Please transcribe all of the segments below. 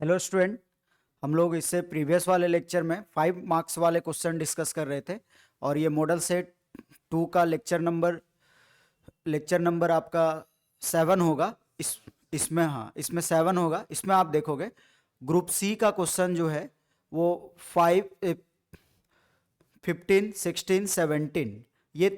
Hello student. हम लोग इससे प्रीवियस वाले लेक्चर में 5 मार्क्स वाले क्वेश्चन डिस्कस कर रहे थे और ये मॉडल सेट 2 का लेक्चर नंबर आपका 7 होगा। इसमें 7 होगा। इसमें आप देखोगे ग्रुप सी का क्वेश्चन जो है वो 15, 16, 17 ये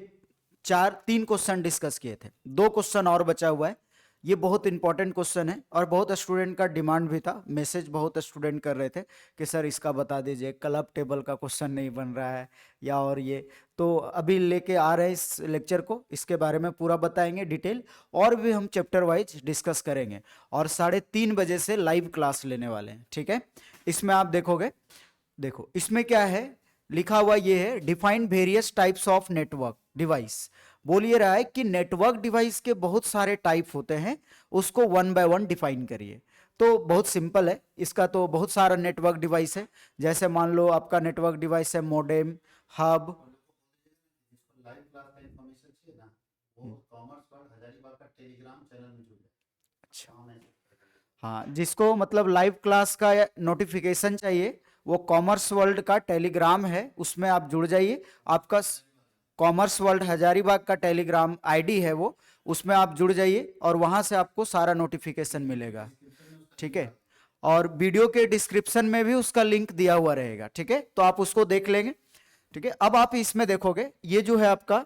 3 क्वेश्चन डिस्कस किए थे। 2 क्वेश्चन और बचा हुआ है। ये बहुत इंपॉर्टेंट क्वेश्चन है और बहुत स्टूडेंट का डिमांड भी था। मैसेज बहुत स्टूडेंट कर रहे थे कि सर इसका बता दीजिए, क्लब टेबल का क्वेश्चन नहीं बन रहा है या और ये। तो अभी लेके आ रहे हैं इस लेक्चर को, इसके बारे में पूरा बताएंगे डिटेल और भी हम चैप्टर वाइज डिस्कस करेंगे और 3:30 बजे से लाइव क्लास लेने वाले हैं। ठीक है, इसमें आप देखोगे, देखो इसमें क्या है लिखा हुआ, ये है define various types of network device. बोल ये रहा है कि नेटवर्क डिवाइस के बहुत सारे टाइप होते हैं, उसको 1 बाय 1 डिफाइन करिए। तो बहुत सिंपल है इसका, तो बहुत सारा नेटवर्क डिवाइस है। जैसे मान लो आपका नेटवर्क डिवाइस है मॉडेम, हब। लाइव क्लास का इंफॉर्मेशन चाहिए ना, वो कॉमर्स वर्ड हजारीबाग का टेलीग्राम चैनल में जुड़ जाए। अच्छा, हाँ, जिसको मतलब लाइव क्लास का नोटिफिकेशन चाहिए वो कॉमर्स वर्ल्ड का टेलीग्राम है, उसमें आप जुड़ जाइए। आपका कॉमर्स वर्ल्ड हजारीबाग का टेलीग्राम आईडी है वो, उसमें आप जुड़ जाइए और वहां से आपको सारा नोटिफिकेशन मिलेगा। ठीक है, और वीडियो के डिस्क्रिप्शन में भी उसका लिंक दिया हुआ रहेगा। ठीक है, तो आप उसको देख लेंगे। ठीक है, अब आप इसमें देखोगे ये जो है आपका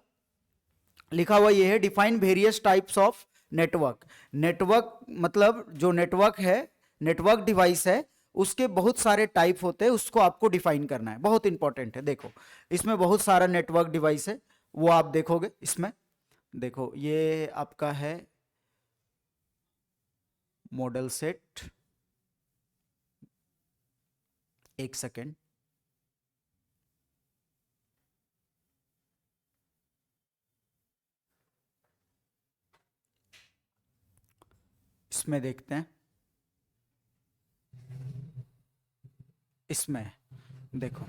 लिखा हुआ, ये है define various types of network. Network मतलब जो नेटवर्क है, नेटवर्क डिवाइस है, उसके बहुत सारे टाइप होते हैं, उसको आपको डिफाइन करना है। बहुत इंपॉर्टेंट है। देखो इसमें बहुत सारा नेटवर्क डिवाइस है, वो आप देखोगे इसमें। देखो ये आपका है मॉडल सेट, एक सेकेंड। इसमें देखते हैं, इसमें देखो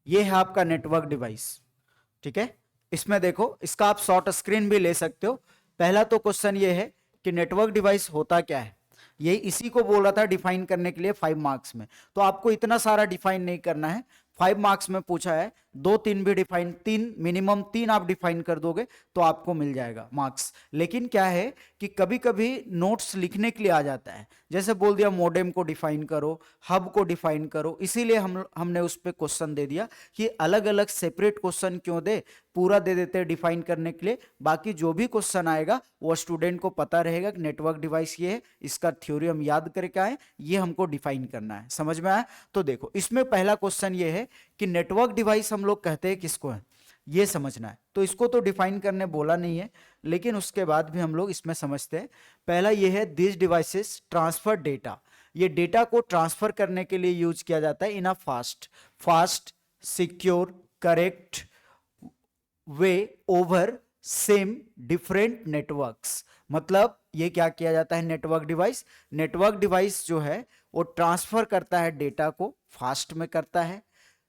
ये है आपका नेटवर्क डिवाइस। ठीक है, इसमें देखो, इसका आप शॉर्ट स्क्रीन भी ले सकते हो। पहला तो क्वेश्चन ये है कि नेटवर्क डिवाइस होता क्या है, ये इसी को बोल रहा था डिफाइन करने के लिए 5 मार्क्स में। तो आपको इतना सारा डिफाइन नहीं करना है। 5 मार्क्स में पूछा है, 2-3 भी डिफाइन, 3 मिनिमम 3 आप डिफाइन कर दोगे तो आपको मिल जाएगा मार्क्स। लेकिन क्या है कि कभी कभी नोट्स लिखने के लिए आ जाता है, जैसे बोल दिया मॉडेम को डिफाइन करो, हब को डिफाइन करो, इसीलिए हमने उस पर क्वेश्चन दे दिया कि अलग अलग सेपरेट क्वेश्चन क्यों दे, पूरा दे देते हैं डिफाइन करने के लिए। बाकी जो भी क्वेश्चन आएगा वो स्टूडेंट को पता रहेगा कि नेटवर्क डिवाइस ये है, इसका थ्योरी हम याद करके आए, ये हमको डिफाइन करना है। समझ में आया? तो देखो इसमें पहला क्वेश्चन ये है कि नेटवर्क डिवाइस हम लोग कहते हैं किसको है, ये समझना है। तो इसको तो डिफाइन करने बोला नहीं है, लेकिन उसके बाद भी हम लोग इसमें समझते हैं। पहला ये है दिस डिवाइसेस ट्रांसफर डेटा। ये डेटा को ट्रांसफर करने के लिए यूज किया जाता है in a fast secure correct way over same different networks. मतलब ये क्या किया जाता है, नेटवर्क डिवाइस जो है वो ट्रांसफर करता है डेटा को, फास्ट में करता है,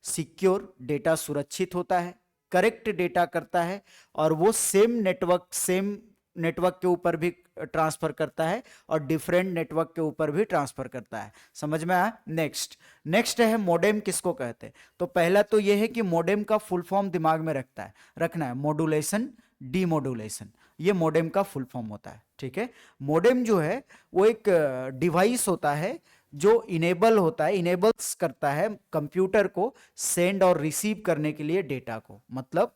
सिक्योर डेटा सुरक्षित होता है, करेक्ट डेटा करता है, और वो सेम नेटवर्क के ऊपर भी ट्रांसफर करता है और डिफरेंट नेटवर्क के ऊपर भी ट्रांसफर करता है। समझ में आया? नेक्स्ट है मॉडेम किसको कहते हैं। तो पहला तो यह है कि मॉडेम का फुल फॉर्म दिमाग में रखना है, मॉड्यूलेशन डीमॉड्यूलेशन, ये मॉडेम का फुल फॉर्म होता है। ठीक है, मॉडेम जो है वो एक डिवाइस होता है जो इनेबल्स करता है कंप्यूटर को सेंड और रिसीव करने के लिए डेटा को। मतलब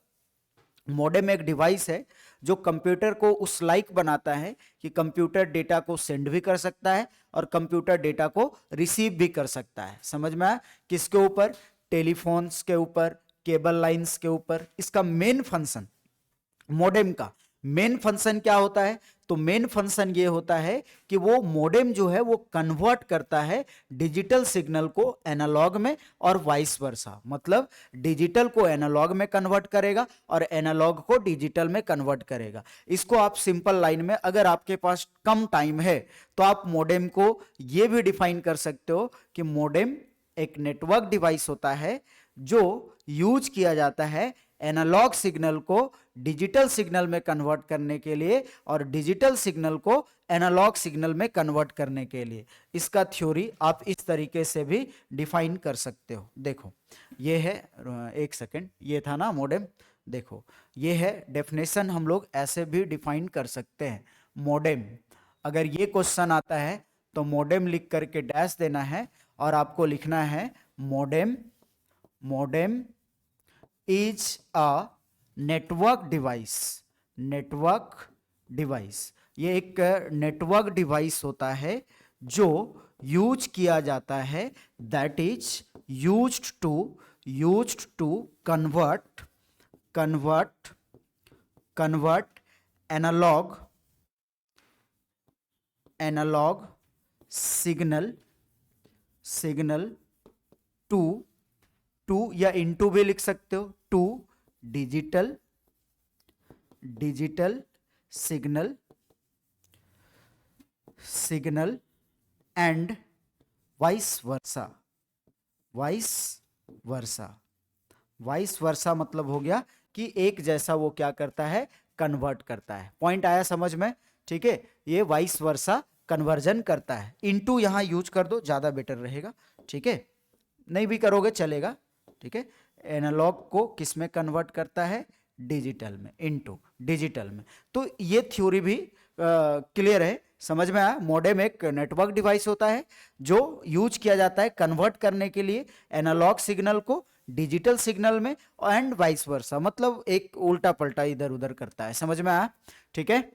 मॉडेम एक डिवाइस है जो कंप्यूटर को उस लाइक बनाता है कि कंप्यूटर डेटा को सेंड भी कर सकता है और कंप्यूटर डेटा को रिसीव भी कर सकता है। समझ में आया? किसके ऊपर? टेलीफोन्स के ऊपर, केबल लाइंस के ऊपर। इसका मेन फंक्शन, मॉडेम का मेन फंक्शन क्या होता है? तो मेन फंक्शन ये होता है कि वो मॉडेम जो है वो कन्वर्ट करता है डिजिटल सिग्नल को एनालॉग में और वाइस वर्सा। मतलब डिजिटल को एनालॉग में कन्वर्ट करेगा और एनालॉग को डिजिटल में कन्वर्ट करेगा। इसको आप सिंपल लाइन में, अगर आपके पास कम टाइम है तो आप मॉडेम को ये भी डिफाइन कर सकते हो कि मॉडेम एक नेटवर्क डिवाइस होता है जो यूज किया जाता है एनालॉग सिग्नल को डिजिटल सिग्नल में कन्वर्ट करने के लिए और डिजिटल सिग्नल को एनालॉग सिग्नल में कन्वर्ट करने के लिए। इसका थ्योरी आप इस तरीके से भी डिफाइन कर सकते हो। देखो ये है, एक सेकेंड, ये था ना मॉडेम, देखो ये है डेफिनेशन, हम लोग ऐसे भी डिफाइन कर सकते हैं मॉडेम। अगर ये क्वेश्चन आता है तो मॉडेम लिख करके डैश देना है और आपको लिखना है modem, modem is a network device, network device. ये एक नेटवर्क डिवाइस होता है जो यूज किया जाता है, that is used to convert analog signal to या इनटू भी लिख सकते हो, to digital signal and vice versa मतलब हो गया कि एक जैसा वो क्या करता है, कन्वर्ट करता है। पॉइंट आया समझ में? ठीक है, ये वाइस वर्सा कन्वर्जन करता है। इनटू यहां यूज कर दो, ज्यादा बेटर रहेगा। ठीक है, नहीं भी करोगे चलेगा। ठीक है, एनालॉग को किस में कन्वर्ट करता है, डिजिटल में, इनटू डिजिटल में। तो ये थ्योरी भी क्लियर है, समझ में आया? मॉडेम एक नेटवर्क डिवाइस होता है जो यूज किया जाता है कन्वर्ट करने के लिए एनालॉग सिग्नल को डिजिटल सिग्नल में, एंड वाइस वर्सा, मतलब एक उल्टा पलटा इधर उधर करता है। समझ में आया? ठीक है,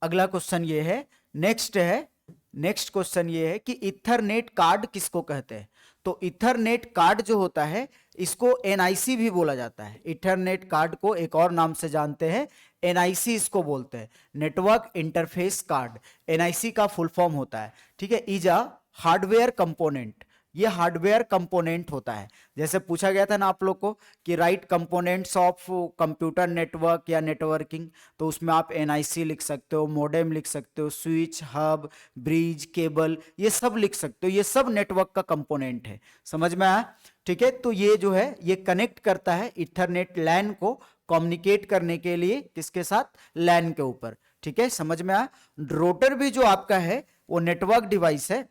अगला क्वेश्चन ये है, नेक्स्ट क्वेश्चन ये है कि इथरनेट कार्ड किसको कहते हैं? तो इथरनेट कार्ड जो होता है इसको एनआईसी भी बोला जाता है। इथरनेट कार्ड को एक और नाम से जानते हैं, एनआईसी इसको बोलते हैं, नेटवर्क इंटरफेस कार्ड। एनआईसी का फुल फॉर्म होता है, ठीक है, इज अ हार्डवेयर कंपोनेंट। ये हार्डवेयर कंपोनेंट होता है। जैसे पूछा गया था ना आप लोग को कि right components of computer network या नेटवर्किंग, तो उसमें आप एनआईसी लिख सकते हो, मॉडेम लिख सकते हो, स्विच, हब, ब्रिज, केबल, ये सब लिख सकते हो। ये सब नेटवर्क का कंपोनेंट है। समझ में आया? ठीक है, तो ये जो है ये कनेक्ट करता है इथरनेट लैन को कम्युनिकेट करने के लिए, किसके साथ, लैन के ऊपर। ठीक है, समझ में आया? रोटर भी जो आपका है वो नेटवर्क डिवाइस है।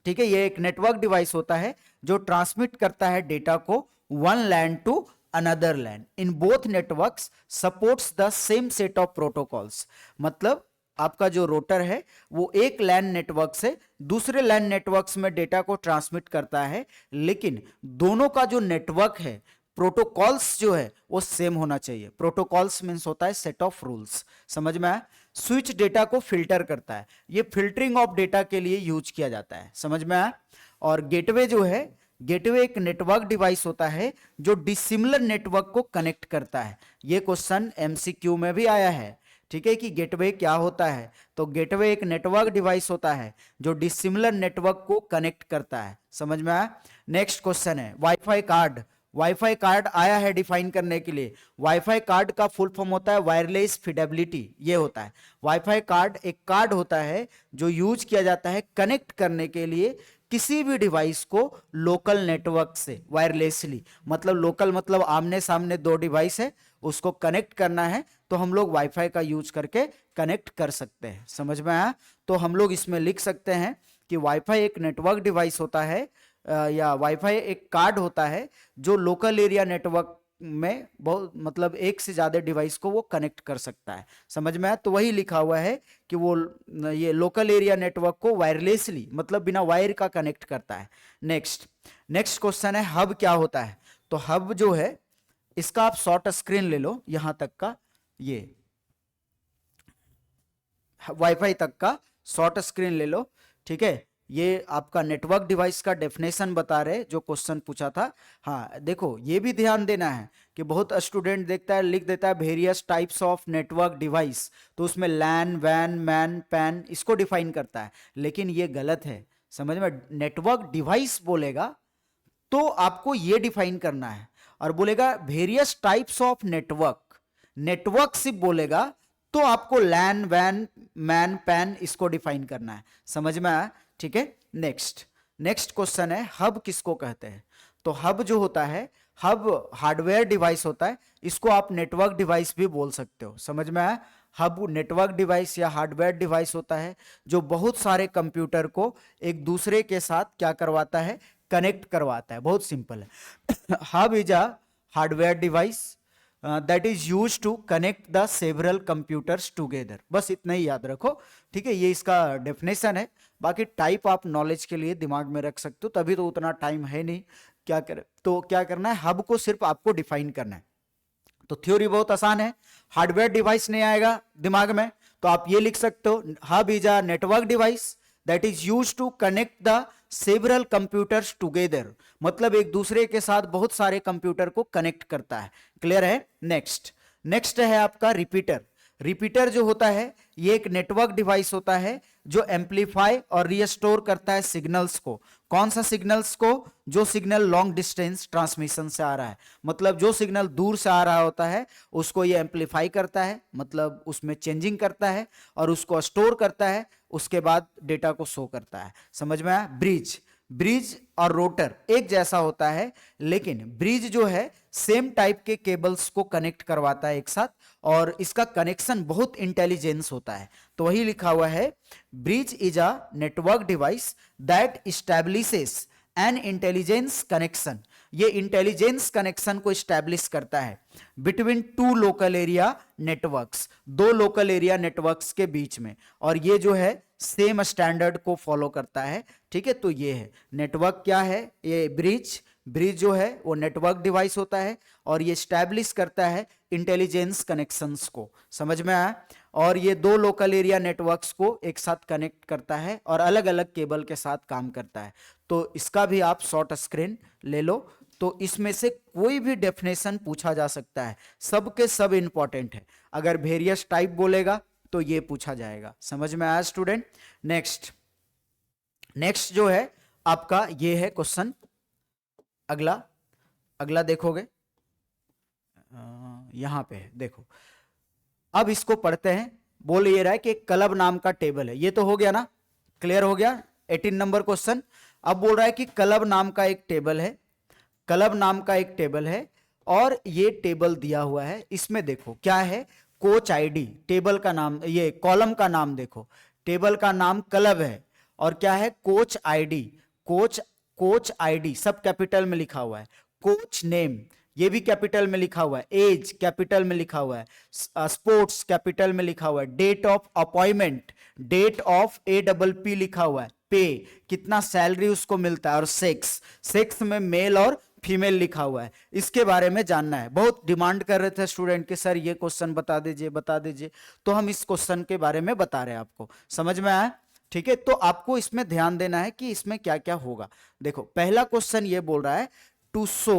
ठीक है, ये एक नेटवर्क डिवाइस होता है जो ट्रांसमिट करता है डेटा को one LAN to another LAN. In both networks supports the same set of protocols. मतलब आपका जो रोटर है वो एक लैन नेटवर्क से दूसरे लैन नेटवर्क्स में डेटा को ट्रांसमिट करता है, लेकिन दोनों का जो नेटवर्क है, प्रोटोकॉल्स जो है वो सेम होना चाहिए। प्रोटोकॉल्स मींस होता है सेट ऑफ रूल्स। समझ में आया? स्विच डेटा को फिल्टर करता है, ये फिल्टरिंग ऑफ डेटा के लिए यूज किया जाता है। समझ में आया? और गेटवे जो है, गेटवे एक नेटवर्क डिवाइस होता है जो डिसिमिलर नेटवर्क को कनेक्ट करता है। ये क्वेश्चन एमसीक्यू में भी आया है। ठीक है, कि गेटवे क्या होता है? तो गेटवे एक नेटवर्क डिवाइस होता है जो डिसिमिलर नेटवर्क को कनेक्ट करता है। समझ में आया? नेक्स्ट क्वेश्चन है वाईफाई कार्ड। वाईफाई कार्ड आया है डिफाइन करने के लिए। वाईफाई कार्ड का फुल फॉर्म होता है वायरलेस फिडेबिलिटी। ये होता है वाईफाई कार्ड, एक कार्ड होता है जो यूज किया जाता है कनेक्ट करने के लिए किसी भी डिवाइस को लोकल नेटवर्क से वायरलेसली। मतलब लोकल मतलब आमने सामने दो डिवाइस है, उसको कनेक्ट करना है तो हम लोग वाईफाई का यूज करके कनेक्ट कर सकते हैं। समझ में आया? तो हम लोग इसमें लिख सकते हैं कि वाईफाई एक नेटवर्क डिवाइस होता है या वाईफाई एक कार्ड होता है जो लोकल एरिया नेटवर्क में बहुत मतलब एक से ज्यादा डिवाइस को वो कनेक्ट कर सकता है। समझ में आया? तो वही लिखा हुआ है कि वो ये लोकल एरिया नेटवर्क को वायरलेसली मतलब बिना वायर का कनेक्ट करता है। नेक्स्ट क्वेश्चन है हब क्या होता है? तो हब जो है इसका आप शॉर्ट स्क्रीन ले लो, यहां तक का, ये वाईफाई तक का शॉर्ट स्क्रीन ले लो। ठीक है, ये आपका नेटवर्क डिवाइस का डेफिनेशन बता रहे जो क्वेश्चन पूछा था। हाँ देखो, ये भी ध्यान देना है कि बहुत स्टूडेंट देखता है लिख देता है various types of network device, तो उसमें लैन, वैन, मैन, पैन इसको डिफाइन करता है, लेकिन ये गलत है। समझ में? नेटवर्क डिवाइस बोलेगा तो आपको ये डिफाइन करना है, और बोलेगा वेरियस टाइप्स ऑफ नेटवर्क सिर्फ बोलेगा तो आपको लैन, वैन, मैन, पैन इसको डिफाइन करना है। समझ में आया? ठीक है, नेक्स्ट क्वेश्चन है हब किसको कहते हैं? तो हब जो होता है, हब हार्डवेयर डिवाइस होता है, इसको आप नेटवर्क डिवाइस भी बोल सकते हो। समझ में आया? हब नेटवर्क डिवाइस या हार्डवेयर डिवाइस होता है जो बहुत सारे कंप्यूटर को एक दूसरे के साथ क्या करवाता है, कनेक्ट करवाता है। बहुत सिंपल है। Hub is a hardware device that is use to connect the several computers together. बस इतना ही याद रखो, ठीक है। ये इसका डेफिनेशन है। बाकी टाइप आप नॉलेज के लिए दिमाग में रख सकते हो, तभी तो उतना टाइम है नहीं। क्या करना है, हब को सिर्फ आपको डिफाइन करना है। तो थ्योरी बहुत आसान है। हार्डवेयर डिवाइस नहीं आएगा दिमाग में तो आप ये लिख सकते हो, hub is a network device that is use to connect the several computers together. मतलब एक दूसरे के साथ बहुत सारे कंप्यूटर को कनेक्ट करता है। क्लियर है। नेक्स्ट है आपका रिपीटर। रिपीटर जो होता है ये एक नेटवर्क डिवाइस होता है जो एम्पलीफाई और रीस्टोर करता है सिग्नल्स को। कौन सा सिग्नल्स को? जो सिग्नल लॉन्ग डिस्टेंस ट्रांसमिशन से आ रहा है, मतलब जो सिग्नल दूर से आ रहा होता है उसको ये एम्पलीफाई करता है, मतलब उसमें चेंजिंग करता है और उसको स्टोर करता है, उसके बाद डेटा को शो करता है। समझ में आया। ब्रिज और रोटर एक जैसा होता है, लेकिन ब्रिज जो है सेम टाइप के केबल्स को कनेक्ट करवाता है एक साथ, और इसका कनेक्शन बहुत इंटेलिजेंस होता है। तो वही लिखा हुआ है, bridge is a network device that establishes an intelligence connection. ये इंटेलिजेंस कनेक्शन को स्टैब्लिश करता है between two local area networks, दो लोकल एरिया नेटवर्क्स के बीच में, और ये जो है सेम स्टैंडर्ड को फॉलो करता है। ठीक है, तो ये है नेटवर्क। क्या है ये? ब्रिज जो है वो नेटवर्क डिवाइस होता है और ये स्टैब्लिश करता है इंटेलिजेंस कनेक्शंस को। समझ में आया। और ये दो लोकल एरिया नेटवर्क्स को एक साथ कनेक्ट करता है और अलग अलग केबल के साथ काम करता है। तो इसका भी आप शॉर्ट स्क्रीन ले लो। तो इसमें से कोई भी डेफिनेशन पूछा जा सकता है, सब के सब इंपॉर्टेंट है। अगर वेरियस टाइप बोलेगा तो ये पूछा जाएगा। समझ में आया स्टूडेंट। नेक्स्ट जो है आपका ये है क्वेश्चन। अगला देखोगे यहां पे है, देखो। अब इसको पढ़ते हैं। बोल ये रहा है कि क्लब नाम का टेबल है। ये तो हो गया ना, क्लियर हो गया। 18 नंबर क्वेश्चन। अब बोल रहा है कि क्लब नाम का एक टेबल है, क्लब नाम का एक टेबल है और ये टेबल दिया हुआ है। इसमें देखो क्या है, कोच आईडी। टेबल का नाम, ये कॉलम का नाम देखो, टेबल का नाम क्लब है और क्या है, कोच आईडी। कोच आईडी सब कैपिटल में लिखा हुआ है। कोच नेम ये भी कैपिटल में लिखा हुआ है। एज कैपिटल में लिखा हुआ है। स्पोर्ट्स कैपिटल में लिखा हुआ है। Date of appointment, date of APP लिखा हुआ है। पे कितना सैलरी उसको मिलता है, और सेक्स में मेल और फीमेल लिखा हुआ है। इसके बारे में जानना है। बहुत डिमांड कर रहे थे स्टूडेंट के सर ये क्वेश्चन बता दीजिए, तो हम इस क्वेश्चन के बारे में बता रहे हैं आपको। समझ में आया। ठीक है, तो आपको इसमें ध्यान देना है कि इसमें क्या क्या होगा। देखो पहला क्वेश्चन ये बोल रहा है to show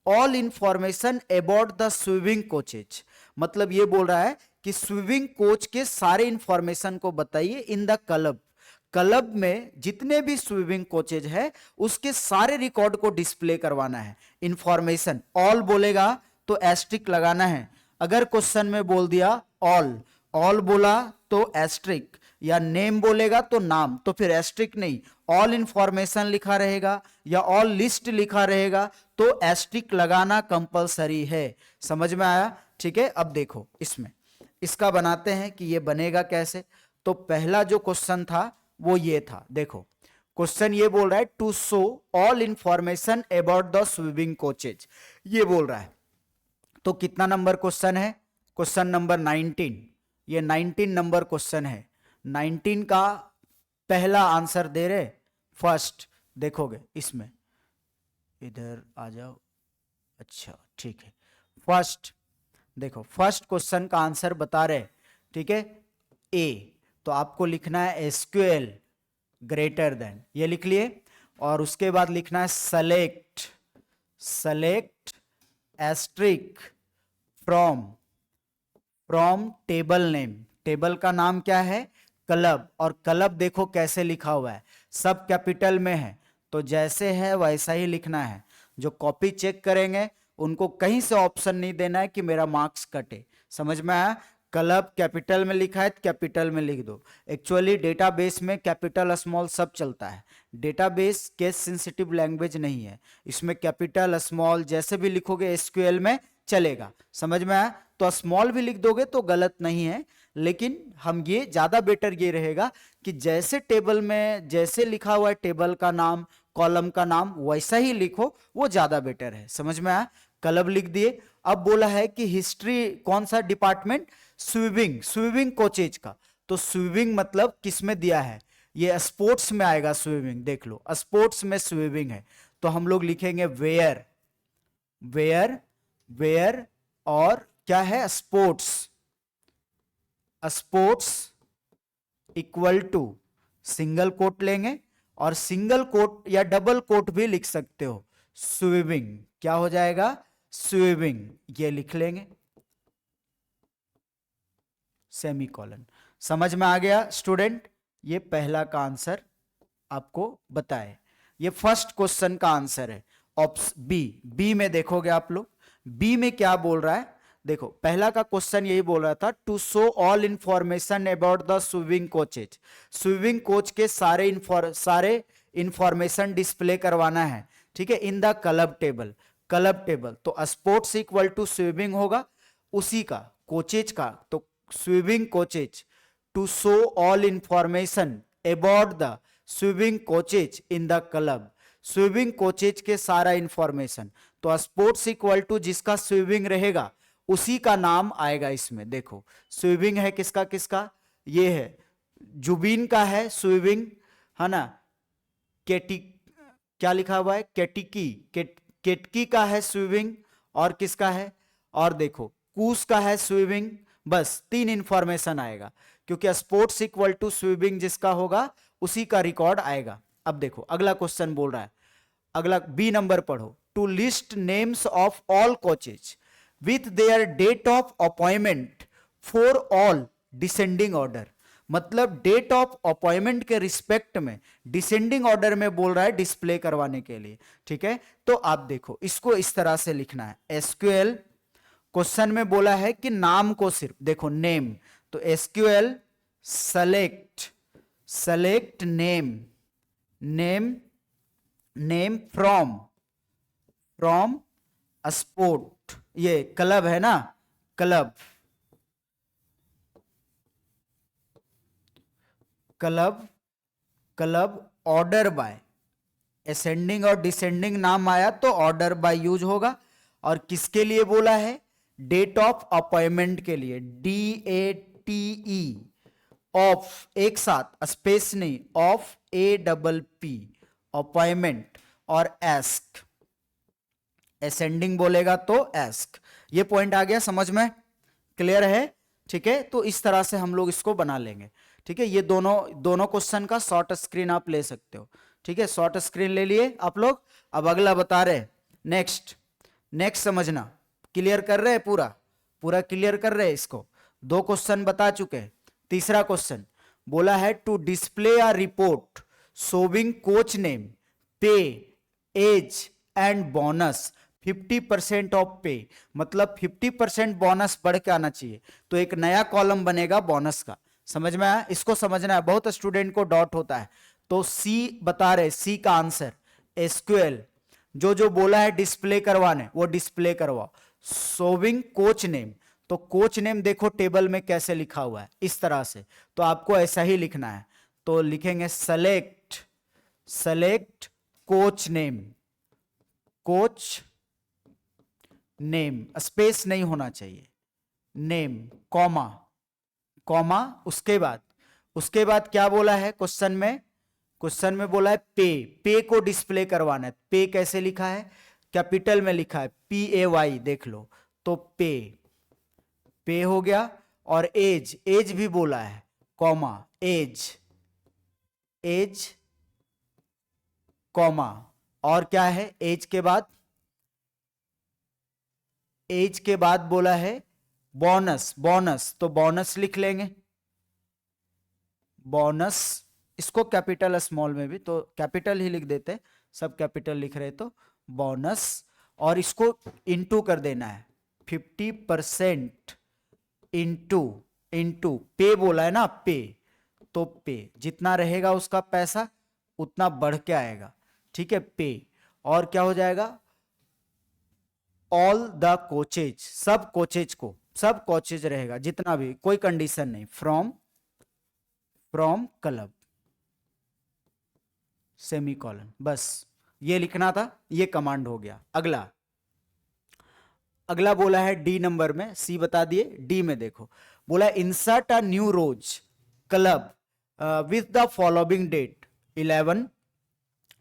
all information about the swimming coaches. मतलब ये बोल रहा है कि स्विमिंग कोच के सारे इंफॉर्मेशन को बताइए इन द क्लब में जितने भी स्विमिंग कोचेज है उसके सारे रिकॉर्ड को डिस्प्ले करवाना है। इंफॉर्मेशन ऑल बोलेगा तो एस्ट्रिक लगाना है। अगर क्वेश्चन में बोल दिया ऑल बोला तो एस्ट्रिक, या नेम बोलेगा तो नाम, तो फिर एस्ट्रिक नहीं, ऑल इंफॉर्मेशन लिखा रहेगा या ऑल लिस्ट लिखा रहेगा तो एस्ट्रिक लगाना कंपलसरी है। समझ में आया। ठीक है, अब देखो इसमें इसका बनाते हैं कि ये बनेगा कैसे। तो पहला जो क्वेश्चन था वो ये था। देखो क्वेश्चन ये बोल रहा है to show all information about the swimming coaches, ये बोल रहा है। तो कितना नंबर क्वेश्चन है? Question number 19। ये 19 नंबर क्वेश्चन है। 19 का पहला आंसर दे रहे फर्स्ट। देखोगे इसमें, इधर आ जाओ। अच्छा ठीक है, फर्स्ट देखो, फर्स्ट क्वेश्चन का आंसर बता रहे। ठीक है, ए। तो आपको लिखना है SQL ग्रेटर देन, ये लिख लिए। और उसके बाद लिखना है select asterisk from table name. Table का नाम क्या है? क्लब। और क्लब देखो कैसे लिखा हुआ है, सब कैपिटल में है, तो जैसे है वैसा ही लिखना है। जो कॉपी चेक करेंगे उनको कहीं से ऑप्शन नहीं देना है कि मेरा मार्क्स कटे। समझ में आया। क्लब कैपिटल में लिखा है तो कैपिटल में लिख दो। एक्चुअली डेटाबेस में कैपिटल स्मॉल सब चलता है। डेटाबेस केस सेंसिटिव लैंग्वेज नहीं है, इसमें कैपिटल स्मॉल जैसे भी लिखोगे SQL में चलेगा। समझ में आया। तो स्मॉल भी लिख दोगे तो गलत नहीं है, लेकिन हम ये ज्यादा बेटर ये रहेगा कि जैसे टेबल में जैसे लिखा हुआ है टेबल का नाम, कॉलम का नाम, वैसा ही लिखो, वो ज्यादा बेटर है। समझ में आया? क्लब लिख दिए। अब बोला है कि हिस्ट्री कौन सा डिपार्टमेंट? स्विमिंग, स्विमिंग कोचेज का। तो स्विमिंग मतलब किस में दिया है? ये स्पोर्ट्स में आएगा स्विमिंग। देख लो स्पोर्ट्स में स्विमिंग है, तो हम लोग लिखेंगे वेयर, वेयर, वेयर, और क्या है? Sports, sports equal to single quote लेंगे, और सिंगल कोट या डबल कोट भी लिख सकते हो, स्विमिंग। क्या हो जाएगा? स्विमिंग, ये लिख लेंगे, सेमीकोलन। समझ में आ गया स्टूडेंट? ये पहला का आंसर आपको बताए। ये फर्स्ट क्वेश्चन का आंसर है ऑप्शन बी। बी में देखोगे आप लोग, बी में क्या बोल रहा है? देखो पहला का क्वेश्चन यही बोल रहा था, to show all information about the swimming coaches. Swimming coach के सारे इंफॉर्मेशन डिस्प्ले करवाना है, ठीक है, in the club table. Club table तो स्पोर्ट्स इक्वल टू स्विमिंग होगा, उसी का कोचेज का, तो swimming coaches to show all information about the swimming coaches in the club. Swimming coaches के सारा इंफॉर्मेशन, तो स्पोर्ट्स इक्वल टू जिसका स्विमिंग रहेगा उसी का नाम आएगा इसमें। देखो स्विमिंग है किसका किसका? ये है जुबीन का है स्विमिंग, है ना। केटी, क्या लिखा हुआ है? केटिकी, केटकी का है स्विमिंग, और किसका है? और देखो कूस का है स्विमिंग। बस 3 इंफॉर्मेशन आएगा, क्योंकि स्पोर्ट्स इक्वल टू स्विमिंग जिसका होगा उसी का रिकॉर्ड आएगा। अब देखो अगला क्वेश्चन बोल रहा है, अगला बी नंबर पढ़ो, to list names of all coaches with their date of appointment for all descending order. मतलब डेट ऑफ अपॉइंटमेंट के रिस्पेक्ट में डिसेंडिंग ऑर्डर में बोल रहा है डिस्प्ले करवाने के लिए, ठीक है। तो आप देखो इसको इस तरह से लिखना है। एसक्यूएल क्वेश्चन में बोला है कि नाम को सिर्फ देखो नेम, तो SQL select, select name, name, name from, from sport, ये क्लब है ना, club, club, club order by, ascending और डिसेंडिंग नाम आया तो ऑर्डर बाय यूज होगा। और किसके लिए बोला है? डेट ऑफ अपॉइंटमेंट के लिए, DATE ऑफ, एक साथ स्पेस नहीं, ऑफ APP अपॉइंटमेंट, और एस्क, असेंडिंग बोलेगा तो एस्क। ये पॉइंट आ गया समझ में? क्लियर है? ठीक है, तो इस तरह से हम लोग इसको बना लेंगे, ठीक है। ये दोनों क्वेश्चन का शॉर्ट स्क्रीन आप ले सकते हो, ठीक है। शॉर्ट स्क्रीन ले लिए आप लोग। अब अगला बता रहे, नेक्स्ट, नेक्स्ट समझना। क्लियर कर रहे हैं? पूरा पूरा क्लियर कर रहे हैं इसको? 2 क्वेश्चन बता चुके हैं। तीसरा क्वेश्चन बोला है, to display a report showing coach name, pay, age and bonus 50% of pay. मतलब 50% बोनस बढ़ के आना चाहिए, तो एक नया कॉलम बनेगा बोनस का। समझ में आया? इसको समझना है, बहुत स्टूडेंट को डाउट होता है। तो सी बता रहे, सी का आंसर एसक्यूएल, जो जो बोला है डिस्प्ले करवाने वो डिस्प्ले करवाओ। शोविंग कोच नेम, तो कोच नेम देखो टेबल में कैसे लिखा हुआ है, इस तरह से, तो आपको ऐसा ही लिखना है। तो लिखेंगे select, select coach name, coach name, space नहीं होना चाहिए, नेम, कॉमा, कॉमा, उसके बाद क्या बोला है क्वेश्चन में? क्वेश्चन में बोला है पे, पे को डिस्प्ले करवाना है। पे कैसे लिखा है? कैपिटल में लिखा है, PAY, देख लो, तो पे, पे हो गया। और एज, एज भी बोला है, कॉमा, एज, एज, कॉमा, और क्या है एज के बाद? एज के बाद बोला है बोनस, बोनस, तो बोनस लिख लेंगे, बोनस। इसको कैपिटल स्मॉल में भी तो कैपिटल ही लिख देते, सब कैपिटल लिख रहे तो बोनस। और इसको इनटू कर देना है, 50% इनटू, इनटू पे बोला है ना, पे, तो पे जितना रहेगा उसका पैसा उतना बढ़ के आएगा, ठीक है, पे। और क्या हो जाएगा? ऑल द कोचेज, सब कोचेज को सब कोचेज रहेगा, जितना भी, कोई कंडीशन नहीं। फ्रॉम क्लब सेमीकोलन, बस ये लिखना था, ये कमांड हो गया। अगला बोला है डी नंबर में, सी बता दिए। डी में देखो बोला insert a new rose club with the following date 11,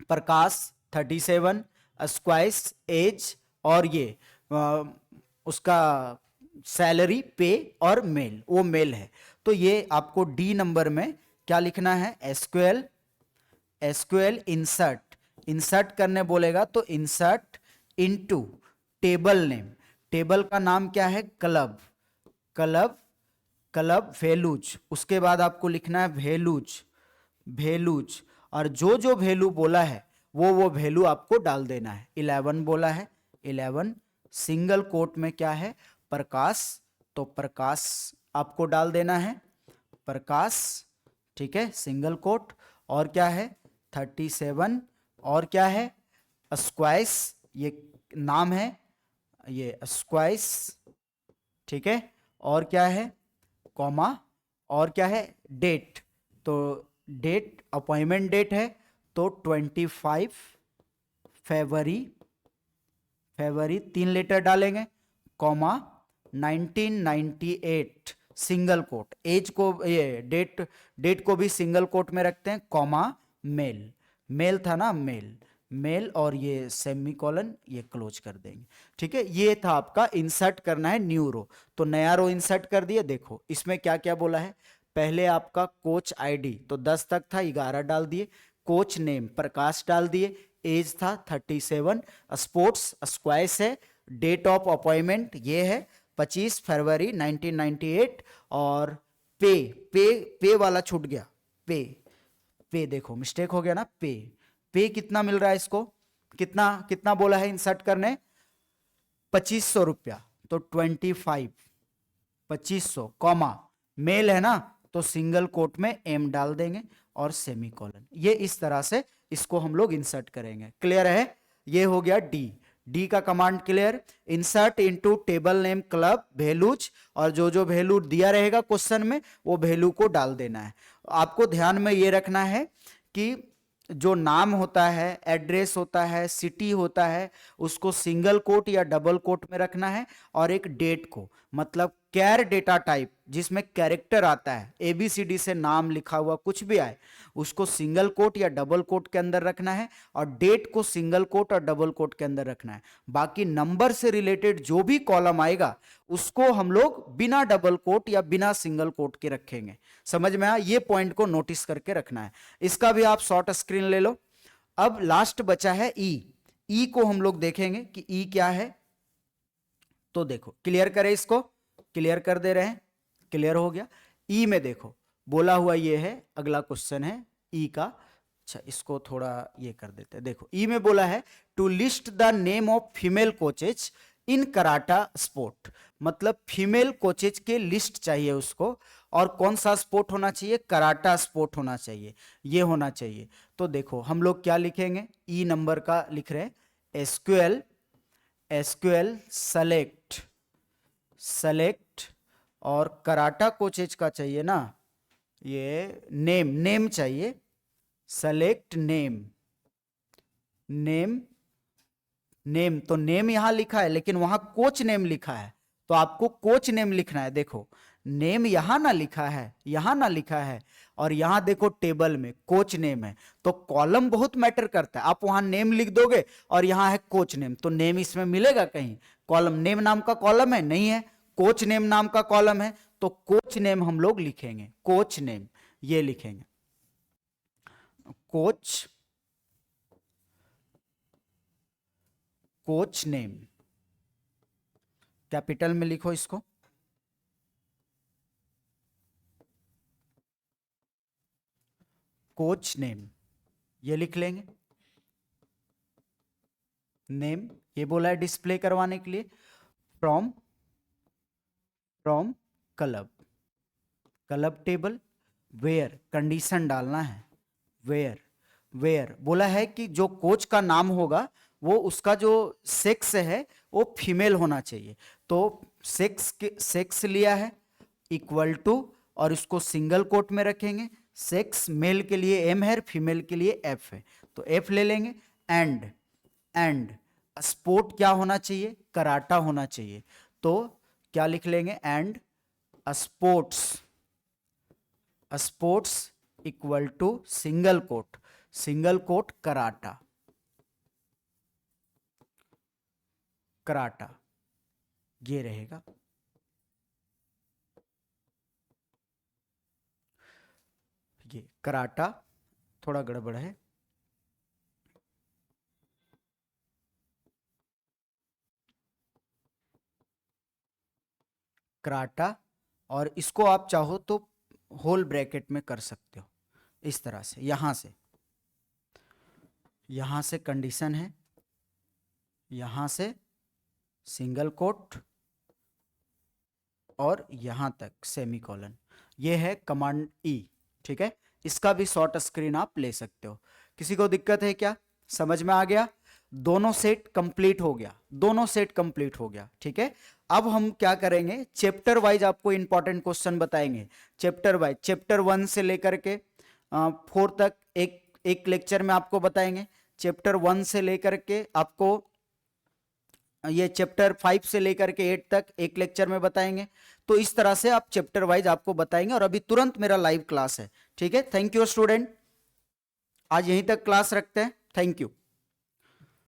Prakash 37, स्क्वाइस एज, और ये उसका सैलरी पे और मेल, वो मेल है। तो ये आपको डी नंबर में क्या लिखना है, एसक्यूएल इंसर्ट करने बोलेगा तो insert into table name, table का नाम क्या है, क्लब वैल्यूज, उसके बाद आपको लिखना है वैल्यूज, और जो जो वैल्यू बोला है वो वैल्यू आपको डाल देना है। 11 बोला है, 11 सिंगल कोट में क्या है, प्रकाश, तो प्रकाश आपको डाल देना है, प्रकाश, ठीक है, सिंगल कोट। और क्या है 37, और क्या है स्क्वाइस, ये नाम है, ये स्क्वाइस, ठीक है, और क्या है कॉमा, और क्या है डेट, तो डेट अपॉइंटमेंट डेट है तो 25 फरवरी 3 लेटर डालेंगे, कॉमा 1998 सिंगल कोट, एज को ये डेट को भी सिंगल कोट में रखते हैं, कॉमा मेल था ना, मेल और ये सेमीकोलन, ये क्लोज कर देंगे। ठीक है, ये था आपका इंसर्ट करना है न्यू रो। तो नया रो इंसर्ट कर दिए। देखो इसमें क्या क्या बोला है, पहले आपका कोच आईडी तो 10 तक था, 11 डाल दिए, कोच नेम प्रकाश डाल दिए, एज था 37, स्पोर्ट्स स्क्वाइस है, डेट ऑफ अपॉइंटमेंट ये है 25 फरवरी 1998, और पे वाला छूट गया, पे देखो मिस्टेक हो गया ना, पे कितना मिल रहा है इसको, कितना बोला है इंसर्ट करने, 2500 रुपया, तो 2500 कॉमा मेल है ना तो सिंगल कोट में एम डाल देंगे और सेमीकोलन। ये इस तरह से इसको हम लोग इंसर्ट करेंगे। क्लियर है, ये हो गया डी का command clear. Insert into table name club values, और जो जो वैल्यू दिया रहेगा क्वेश्चन में वो वैल्यू को डाल देना है। आपको ध्यान में ये रखना है कि जो नाम होता है, एड्रेस होता है, सिटी होता है, उसको सिंगल कोट या डबल कोट में रखना है, और एक डेट को, मतलब कैर डेटा टाइप जिसमें कैरेक्टर आता है, एबीसीडी से नाम लिखा हुआ कुछ भी आए उसको सिंगल कोट या डबल कोट के अंदर रखना है, और डेट को सिंगल कोट और डबल कोट के अंदर रखना है। बाकी नंबर से रिलेटेड जो भी कॉलम आएगा उसको हम लोग बिना डबल कोट या बिना सिंगल कोट के रखेंगे। समझ में आया, ये पॉइंट को नोटिस करके रखना है। इसका भी आप शॉर्ट स्क्रीन ले लो। अब लास्ट बचा है ई को हम लोग देखेंगे कि ई क्या है। तो देखो क्लियर करें, इसको क्लियर कर दे रहे हैं, क्लियर हो गया। ई में देखो बोला हुआ ये है, अगला क्वेश्चन है ई का। अच्छा इसको थोड़ा ये कर देते हैं। देखो ई में बोला है to list the name of female coaches in karate sport, मतलब फीमेल कोचेज के लिस्ट चाहिए उसको, और कौन सा स्पोर्ट होना चाहिए, कराटा स्पोर्ट होना चाहिए, ये होना चाहिए। तो देखो हम लोग क्या लिखेंगे, ई नंबर का लिख रहे हैं, एसक्यूएल सेलेक्ट, और कराटा कोचेज का चाहिए ना, ये नेम चाहिए, सेलेक्ट नेम, तो नेम यहां लिखा है लेकिन वहां कोच नेम लिखा है, तो आपको कोच नेम लिखना है। देखो नेम यहां ना लिखा है, और यहां देखो टेबल में कोच नेम है, तो कॉलम बहुत मैटर करता है। आप वहां नेम लिख दोगे और यहां है कोच नेम, तो नेम इसमें मिलेगा कहीं, कॉलम नेम नाम का कॉलम है नहीं है, कोच नेम नाम का कॉलम है, तो कोच नेम हम लोग लिखेंगे, कोच नेम ये लिखेंगे, कोच नेम कैपिटल में लिखो इसको, कोच नेम ये लिख लेंगे। नेम ये बोला है डिस्प्ले करवाने के लिए, from club table, where condition डालना है, वेयर बोला है कि जो कोच का नाम होगा वो उसका जो सेक्स है वो फीमेल होना चाहिए, तो सेक्स लिया है इक्वल टू, और इसको सिंगल कोट में रखेंगे, सेक्स मेल के लिए एम है, फीमेल के लिए एफ है, तो एफ ले लेंगे। एंड स्पोर्ट क्या होना चाहिए, कराटा होना चाहिए, तो क्या लिख लेंगे, and sports equal to single quote karate, ये रहेगा। ये कराटा थोड़ा गड़बड़ है, कराटा, और इसको आप चाहो तो होल ब्रैकेट में कर सकते हो इस तरह से, यहां से कंडीशन है, यहां से सिंगल कोट और यहां तक सेमीकोलन, ये है कमांड ई। ठीक है, इसका भी शॉर्ट स्क्रीन आप ले सकते हो। किसी को दिक्कत है क्या, समझ में आ गया? दोनों सेट कंप्लीट हो गया। ठीक है, अब हम क्या करेंगे, चैप्टर वाइज आपको इंपॉर्टेंट क्वेश्चन बताएंगे, चैप्टर वाइज, चैप्टर 1 से लेकर के 4 तक एक लेक्चर में आपको बताएंगे, चैप्टर 1 से लेकर के आपको ये चैप्टर 5 से लेकर के 8 तक एक लेक्चर में बताएंगे। तो इस तरह से आप चैप्टर वाइज आपको बताएंगे, और अभी तुरंत मेरा लाइव क्लास है। ठीक है, थैंक यू स्टूडेंट, आज यहीं तक क्लास रखते हैं, थैंक यू।